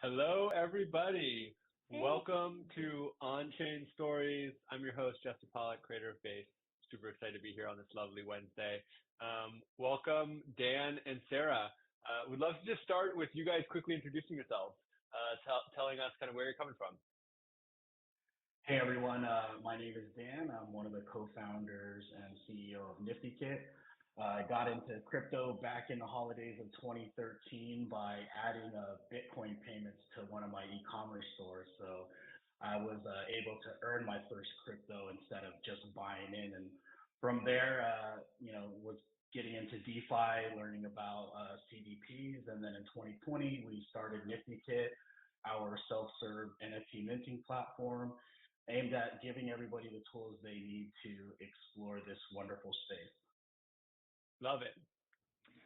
Hello, everybody. Hey. Welcome to Onchain Stories. I'm your host, Jesse Pollock, creator of Base. Super excited to be here on this lovely Wednesday. Welcome, Dan and Sarah. We'd love to just start with you guys quickly introducing yourselves, telling us kind of where you're coming from. Hey everyone, my name is Dan. I'm one of the co-founders and CEO of NiftyKit. I got into crypto back in the holidays of 2013 by adding Bitcoin payments to one of my e-commerce stores. So I was able to earn my first crypto instead of just buying in. And from there, was getting into DeFi, learning about CDPs. And then in 2020, we started NiftyKit, our self-serve NFT minting platform aimed at giving everybody the tools they need to explore this wonderful space. Love it.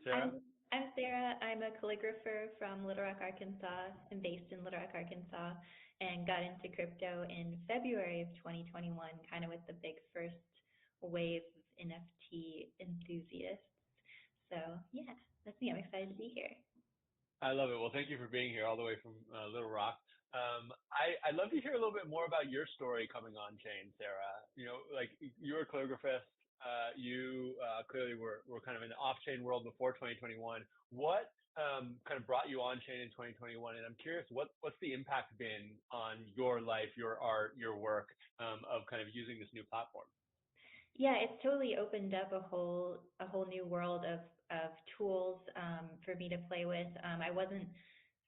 Sarah? I'm Sarah. I'm a calligrapher from Little Rock, Arkansas. I'm based in Little Rock, Arkansas, and got into crypto in February of 2021, kind of with the big first wave of NFT enthusiasts. So yeah, that's me. I'm excited to be here. I love it. Well, thank you for being here all the way from Little Rock. I'd love to hear a little bit more about your story coming on chain, Sarah. You know, like you're a calligraphist. You clearly were kind of in the off-chain world before 2021. What kind of brought you on chain in 2021? And I'm curious, what's the impact been on your life, your art, your work of kind of using this new platform? Yeah, it's totally opened up a whole new world of tools for me to play with. I wasn't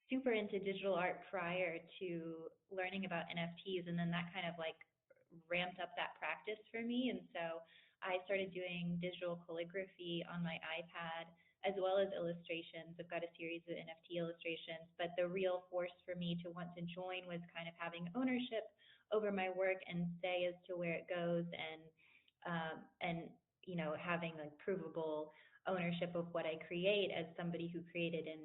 super into digital art prior to learning about NFTs, and then that kind of like ramped up that practice for me. And so I started doing digital calligraphy on my iPad as well as illustrations. I've got a series of NFT illustrations, but the real force for me to want to join was kind of having ownership over my work and say as to where it goes, and you know, having like provable ownership of what I create as somebody who created in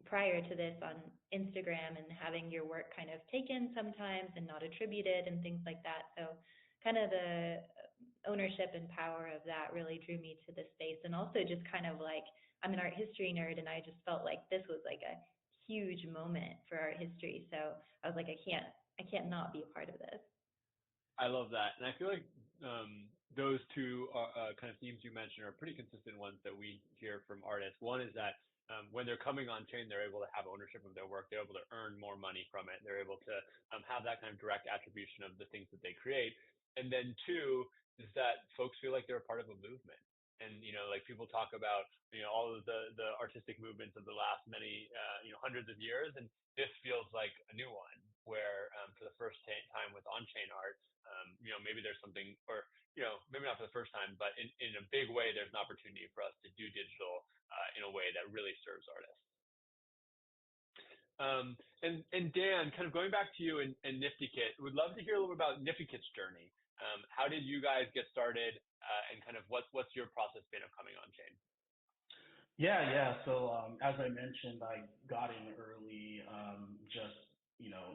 prior to this on Instagram, and having your work kind of taken sometimes and not attributed and things like that. So kind of the ownership and power of that really drew me to the space. And also just kind of like, I'm an art history nerd, and I just felt like this was like a huge moment for art history. So I was like, I can't not be a part of this. I love that. And I feel like those two kind of themes you mentioned are pretty consistent ones that we hear from artists. One is that when they're coming on chain, they're able to have ownership of their work. They're able to earn more money from it. They're able to have that kind of direct attribution of the things that they create. And then two is that folks feel like they're a part of a movement. And, you know, like people talk about, you know, all of the artistic movements of the last many, hundreds of years. And this feels like a new one where for the first time with on-chain art, maybe there's something, or, maybe not for the first time, but in a big way, there's an opportunity for us to do digital in a way that really serves artists. And Dan, kind of going back to you and NiftyKit, would love to hear a little bit about NiftyKit's journey. How did you guys get started, and kind of what's your process been of coming on chain? Yeah. So as I mentioned, I got in early, just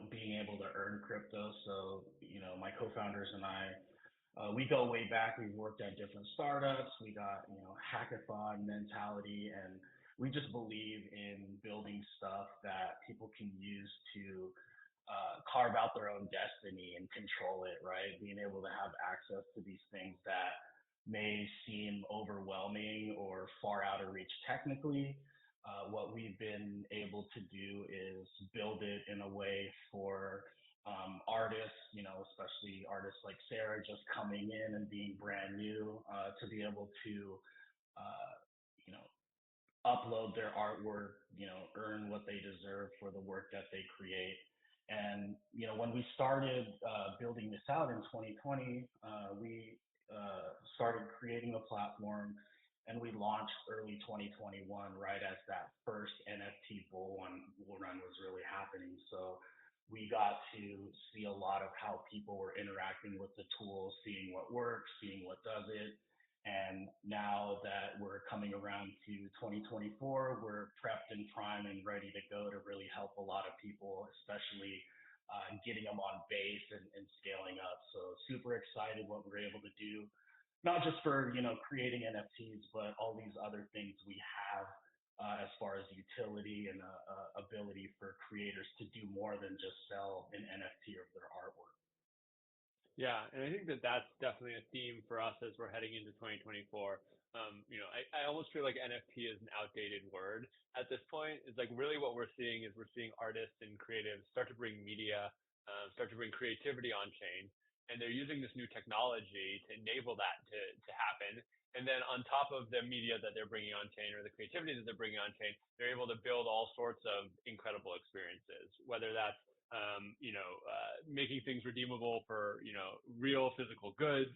being able to earn crypto. So my co-founders and I, we go way back. We've worked at different startups. We got hackathon mentality, and we just believe in building stuff that people can use to carve out their own destiny and control it, right? Being able to have access to these things that may seem overwhelming or far out of reach technically. What we've been able to do is build it in a way for artists, especially artists like Sarah just coming in and being brand new, to be able to, upload their artwork, earn what they deserve for the work that they create. And, when we started building this out in 2020, we started creating a platform, and we launched early 2021, right as that first NFT bull run was really happening. So we got to see a lot of how people were interacting with the tool, seeing what works, seeing what doesn't. And now that we're coming around to 2024, we're prepped and primed and ready to go to really help a lot of people, especially getting them on base and scaling up. So super excited what we're able to do, not just for creating NFTs, but all these other things we have as far as utility and ability for creators to do more than just sell an NFT of their artwork. Yeah, and I think that that's definitely a theme for us as we're heading into 2024. I almost feel like NFT is an outdated word at this point. It's like really what we're seeing is we're seeing artists and creatives start to bring media, start to bring creativity on chain, and they're using this new technology to enable that to happen. And then on top of the media that they're bringing on chain or the creativity that they're bringing on chain, they're able to build all sorts of incredible experiences, whether that's making things redeemable for, real physical goods,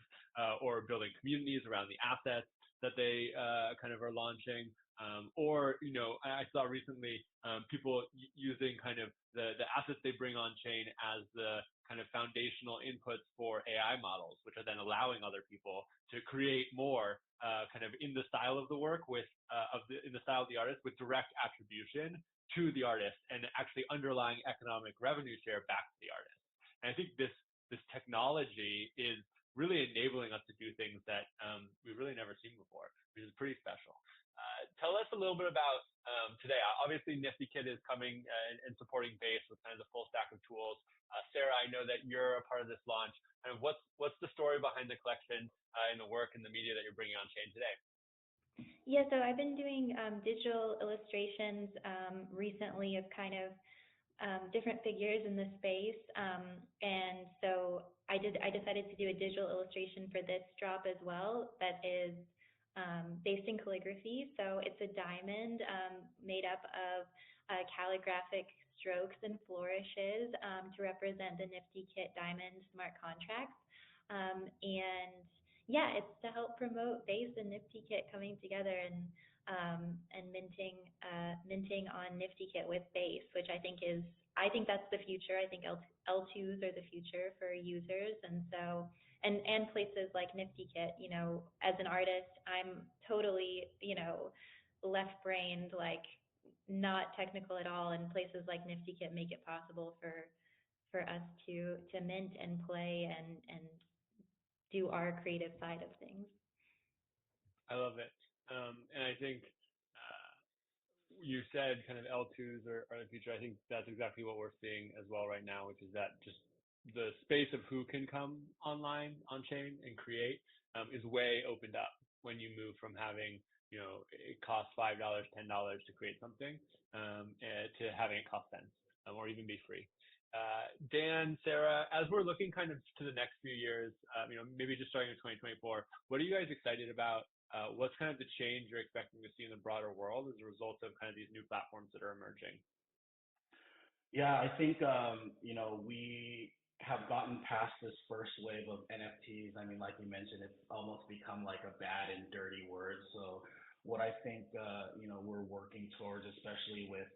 or building communities around the assets that they kind of are launching. I saw recently people using kind of the assets they bring on chain as the kind of foundational inputs for AI models, which are then allowing other people to create more kind of in the style of the work in the style of the artist with direct attribution to the artist and actually underlying economic revenue share back to the artist. And I think this technology is really enabling us to do things that we've really never seen before, which is pretty special. Tell us a little bit about today. Obviously, NiftyKit is coming and supporting Base with kind of the full stack of tools. Sarah, I know that you're a part of this launch. And what's the story behind the collection and the work and the media that you're bringing on chain today? Yeah, so I've been doing digital illustrations recently of kind of different figures in the space, and so I decided to do a digital illustration for this drop as well that is based in calligraphy. So it's a diamond made up of calligraphic strokes and flourishes to represent the NiftyKit diamond smart contracts, and yeah, it's to help promote Base and NiftyKit coming together and minting on NiftyKit with Base, which I think that's the future. I think L2s are the future for users, and so and places like NiftyKit. As an artist, I'm totally left-brained, like not technical at all, and places like NiftyKit make it possible for us to mint and play and do our creative side of things. I love it. And I think you said kind of L2s are the future. I think that's exactly what we're seeing as well right now, which is that just the space of who can come online on chain and create is way opened up when you move from having, it costs $5, $10 to create something to having it cost cents or even be free. Dan, Sarah, as we're looking kind of to the next few years, maybe just starting in 2024, what are you guys excited about? What's kind of the change you're expecting to see in the broader world as a result of kind of these new platforms that are emerging? Yeah, I think, we have gotten past this first wave of NFTs. I mean, like you mentioned, it's almost become like a bad and dirty word. So what I think, we're working towards, especially with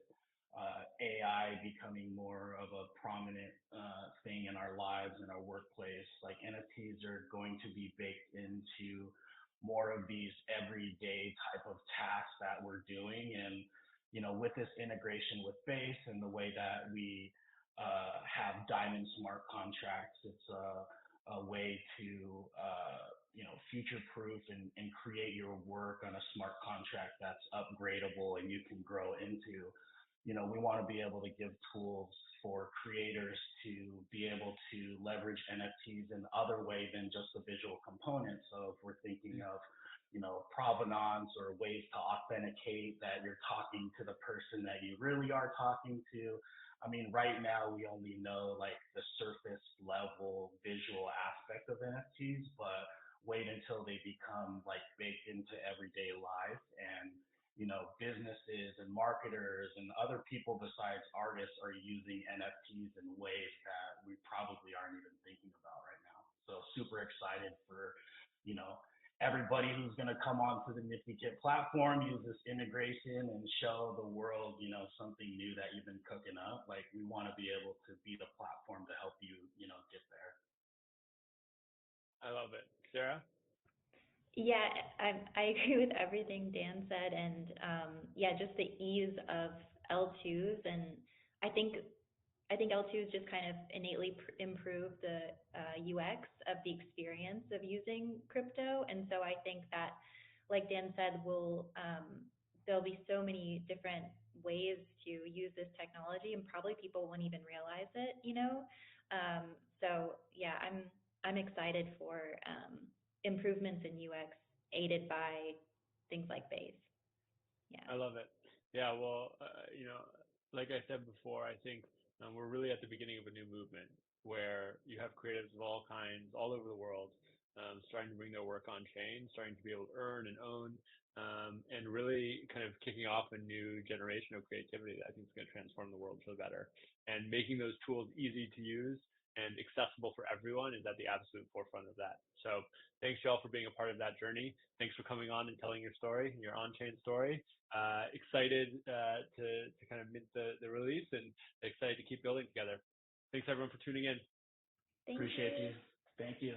AI becoming more of a prominent thing in our lives, in our workplace, like NFTs are going to be baked into more of these everyday type of tasks that we're doing. And, with this integration with Base and the way that we have diamond smart contracts, it's a way to, future-proof and create your work on a smart contract that's upgradable and you can grow into. We want to be able to give tools for creators to be able to leverage NFTs in other way than just the visual component. So if we're thinking of, provenance or ways to authenticate that you're talking to the person that you really are talking to. I mean, right now we only know like the surface level visual aspect of NFTs, but wait until they become like baked into everyday life, and businesses and marketers and other people besides artists are using NFTs in ways that we probably aren't even thinking about right now. So super excited for, everybody who's going to come onto the NiftyKit platform, use this integration and show the world, something new that you've been cooking up. Like, we want to be able to be the platform to help you, get there. I love it. Sarah? Yeah, I agree with everything Dan said, and just the ease of L2s, and I think L2s just kind of innately improve the UX of the experience of using crypto, and so I think that, like Dan said, there'll be so many different ways to use this technology, and probably people won't even realize it, you know? So yeah, I'm excited for improvements in UX aided by things like Base. Yeah. I love it. Yeah, well, like I said before, I think we're really at the beginning of a new movement where you have creatives of all kinds all over the world starting to bring their work on chain, starting to be able to earn and own, and really kind of kicking off a new generation of creativity that I think is going to transform the world for the better. And making those tools easy to use and accessible for everyone is at the absolute forefront of that. So thanks, y'all, for being a part of that journey. Thanks for coming on and telling your story, your on-chain story. Excited to kind of mint the release, and excited to keep building together. Thanks everyone for tuning in. Thank Appreciate you. you. Thank you.